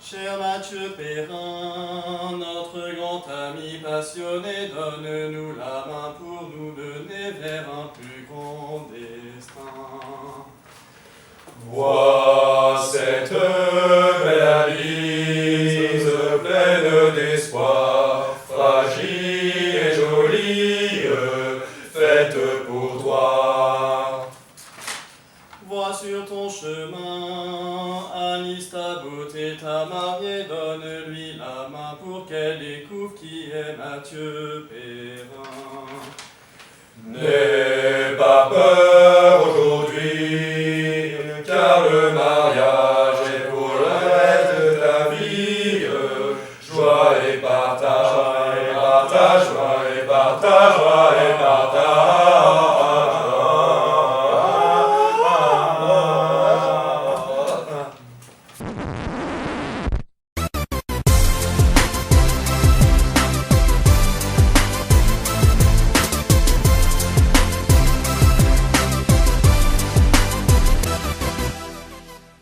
Cher Mathieu Perrin, notre grand ami passionné, donne-nous la main pour nous mener vers un plus grand destin. Vois cette belle Alice, pleine d'espoir, fragile et jolie, faite pour toi. Vois sur ton chemin, Alice, ta beauté, ta mariée, donne-lui la main pour qu'elle découvre qui est Mathieu Perrin. N'aie pas peur aujourd'hui, car le mariage est pour le reste de ta vie. Joie et partage, joie et partage, joie et partage, joie et partage.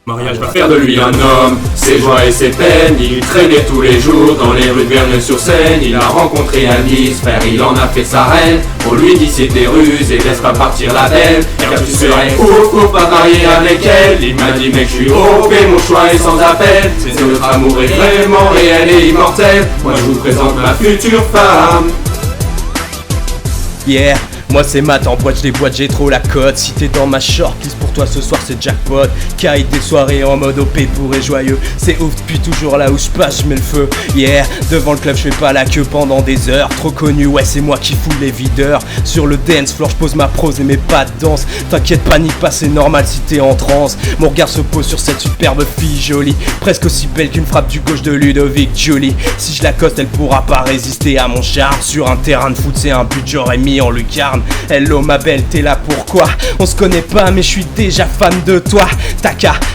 Mariage va faire de lui un homme, ses joies et ses peines. Il traînait tous les jours dans les rues de Verneuil-sur-Seine. Il a rencontré Alice, frère, il en a fait sa reine. On lui dit c'est des ruses et laisse pas partir la belle, car tu serais ouf, pas marié avec elle. Il m'a dit mec je suis OP, mon choix est sans appel. C'est notre amour est vraiment réel et immortel. Moi je vous présente ma future femme. Yeah, moi c'est Matt en boîte, je déboîte, j'ai trop la cote. Si t'es dans ma shortlist pour toi ce soir c'est jackpot. Caille des soirées en mode OP pour et joyeux. C'est ouf depuis toujours là où je passe, je mets le feu. Yeah, devant le club je fais pas la queue pendant des heures. Trop connu, ouais c'est moi qui fous les videurs. Sur le dance floor je pose ma prose et mes pas de danse. T'inquiète panique pas, c'est normal si t'es en transe. Mon regard se pose sur cette superbe fille jolie, presque aussi belle qu'une frappe du gauche de Ludovic Jolie. Si je l'accoste elle pourra pas résister à mon charme. Sur un terrain de foot c'est un but j'aurais mis en lucarne. Hello ma belle, t'es là pourquoi? On se connaît pas mais je suis déjà fan de toi.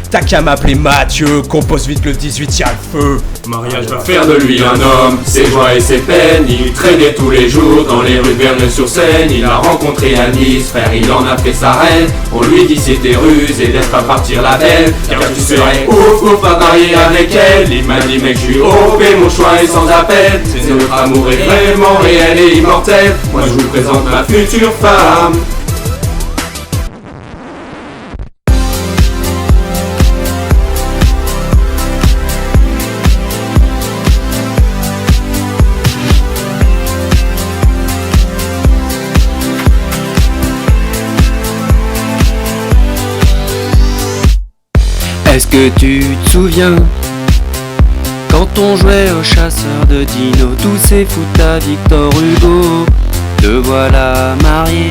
T'as qu'à m'appeler Mathieu, compose vite le 18 y'a le feu. Mariage va faire de lui un homme, ses joies et ses peines. Il traînait tous les jours dans les rues de Verneuil-sur-Seine. Il a rencontré Alice, frère, il en a fait sa reine. On lui dit c'est des ruses et laisse pas partir la belle, car tu serais ouf, pas marié avec elle. Il m'a dit mec je suis OP, mon choix est sans appel. C'est notre amour est vraiment réel et immortel. Moi je vous présente ma future femme. Est-ce que tu te souviens quand on jouait au chasseur de dinos, tous ces foot à Victor Hugo? Te voilà marié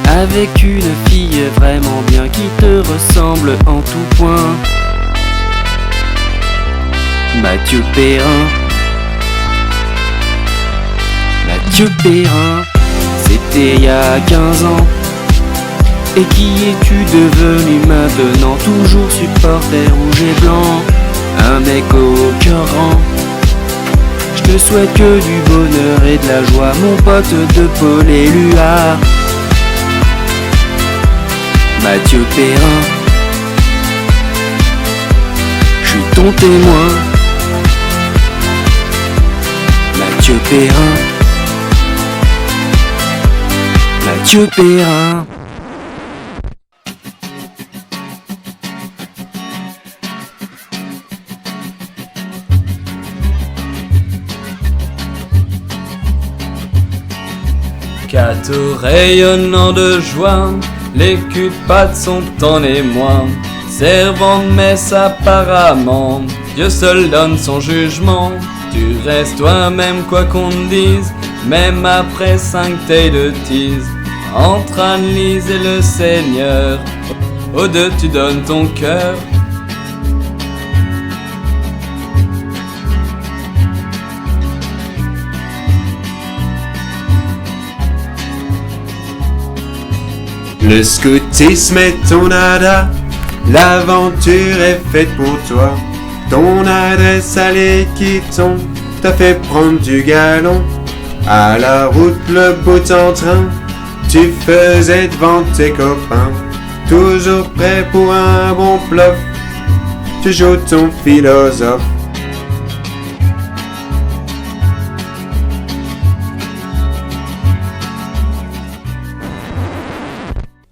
avec une fille vraiment bien qui te ressemble en tout point. Mathieu Perrin, Mathieu Perrin, c'était il y a 15 ans. Et qui es-tu devenu maintenant? Toujours supporter rouge et blanc, un mec au cœur grand. Je te souhaite que du bonheur et de la joie, mon pote de Paul Éluard. Mathieu Perrin, je suis ton témoin. Mathieu Perrin, Mathieu Perrin. Gâteau rayonnant de joie, les culs de pâte sont en émoi. Servant de messe apparemment, Dieu seul donne son jugement. Tu restes toi-même quoi qu'on te dise, même après 5 tailles de tease. Entre Annelise et le Seigneur, aux deux tu donnes ton cœur. Le scoutisme est ton nada, l'aventure est faite pour toi. Ton adresse à l'équiton t'a fait prendre du galon. À la route le bout en train, tu faisais devant tes copains. Toujours prêt pour un bon bluff, tu joues ton philosophe.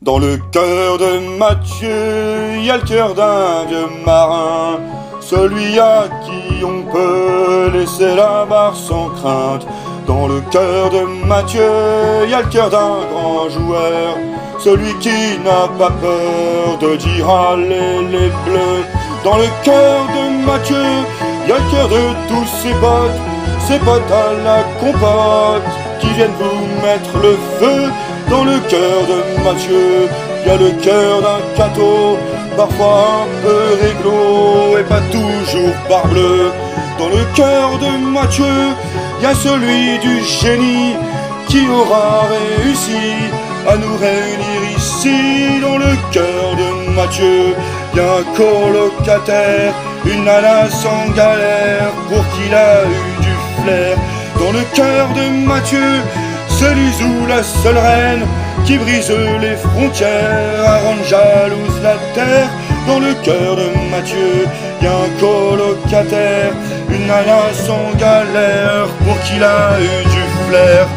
Dans le cœur de Mathieu, y a le cœur d'un vieux marin, celui à qui on peut laisser la barre sans crainte. Dans le cœur de Mathieu, y a le cœur d'un grand joueur, celui qui n'a pas peur de dire allez les bleus. Dans le cœur de Mathieu, y a le cœur de tous ses potes à la compote, qui viennent vous mettre le feu. Dans le cœur de Mathieu, y a le cœur d'un cateau, parfois un peu réglo et pas toujours barbleu. Dans le cœur de Mathieu, y a celui du génie qui aura réussi à nous réunir ici. Dans le cœur de Mathieu, y a un colocataire, une nana sans galère pour qui il a eu du flair. Dans le cœur de Mathieu, celui ou la seule reine qui brise les frontières, à rendre jalouse la terre. Dans le cœur de Mathieu, y a un colocataire, une nana sans galère pour qui il a eu du flair.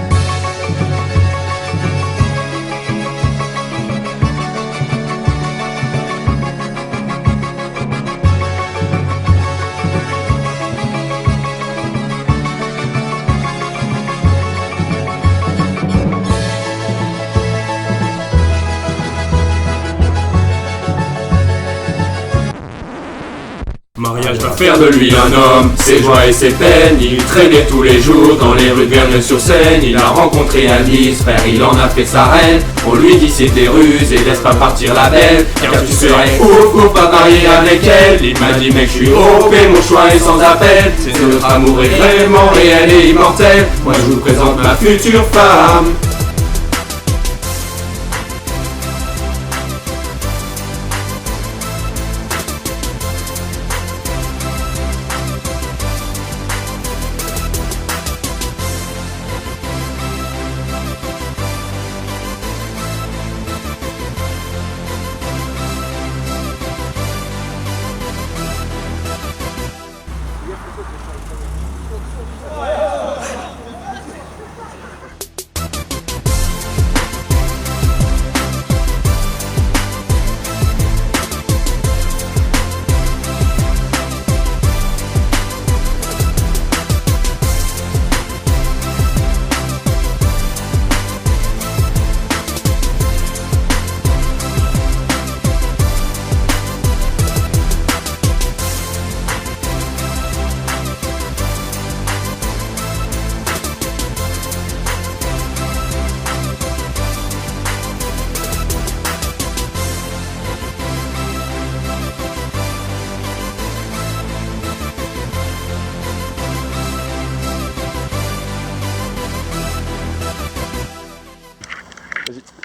Mariage va faire de lui un homme, ses joies et ses peines. Il traînait tous les jours dans les rues de Verneuil-sur-Seine. Il a rencontré Alice, frère, il en a fait sa reine. On lui dit c'était ruse et laisse pas partir la belle, car tu serais ouf pas marié avec elle. Il m'a dit mec je suis OP, mon choix est sans appel. C'est notre amour est vraiment réel et immortel. Moi je vous présente ma future femme.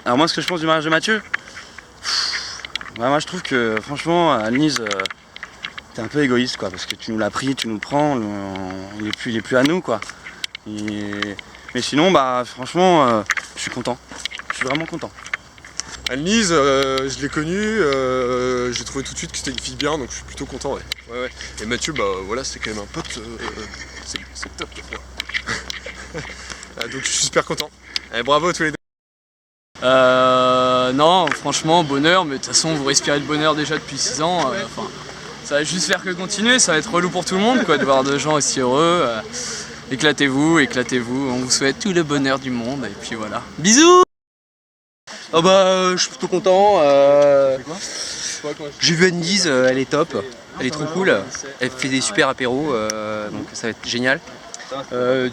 Alors moi ce que je pense du mariage de Mathieu, bah moi je trouve que franchement Annelise t'es un peu égoïste quoi, parce que tu nous l'as pris, tu nous le prends, il est plus à nous quoi. Mais sinon bah franchement je suis content, je suis vraiment content. Annelise, je l'ai connue, j'ai trouvé tout de suite que c'était une fille bien, donc je suis plutôt content ouais. Ouais. Et Mathieu bah voilà c'est quand même un pote, c'est top donc je suis super content. Allez, bravo à tous les deux. Non, franchement, bonheur, mais de toute façon, vous respirez le bonheur déjà depuis 6 ans. Ça va juste faire que continuer, ça va être relou pour tout le monde, quoi, de voir deux gens aussi heureux. Éclatez-vous, on vous souhaite tout le bonheur du monde, et puis voilà. Bisous! Oh bah, je suis plutôt content. J'ai vu Annelise, elle est top, elle est trop cool. Elle fait des super apéros, donc ça va être génial.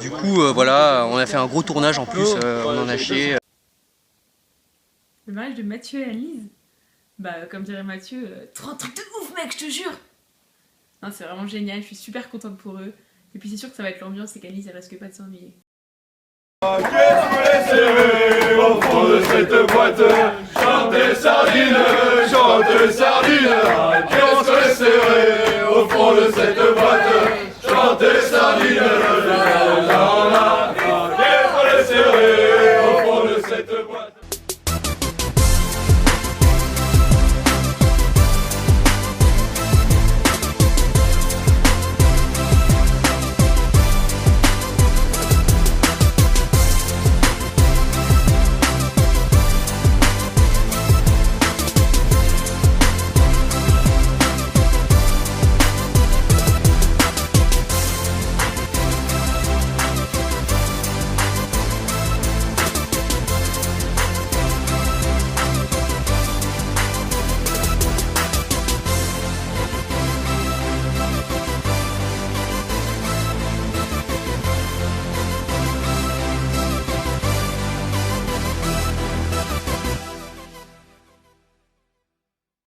Du coup, voilà, on a fait un gros tournage en plus, on en a chié. Le mariage de Mathieu et Annelise, bah comme dirait Mathieu, trop un truc de ouf mec, je te jure. Non, c'est vraiment génial, je suis super contente pour eux. Et puis c'est sûr que ça va être l'ambiance et qu'Annelise elle risque pas de s'ennuyer. Qu'est-ce que vous laissez au fond de cette boîte? Chantez sardine, chantez sardine.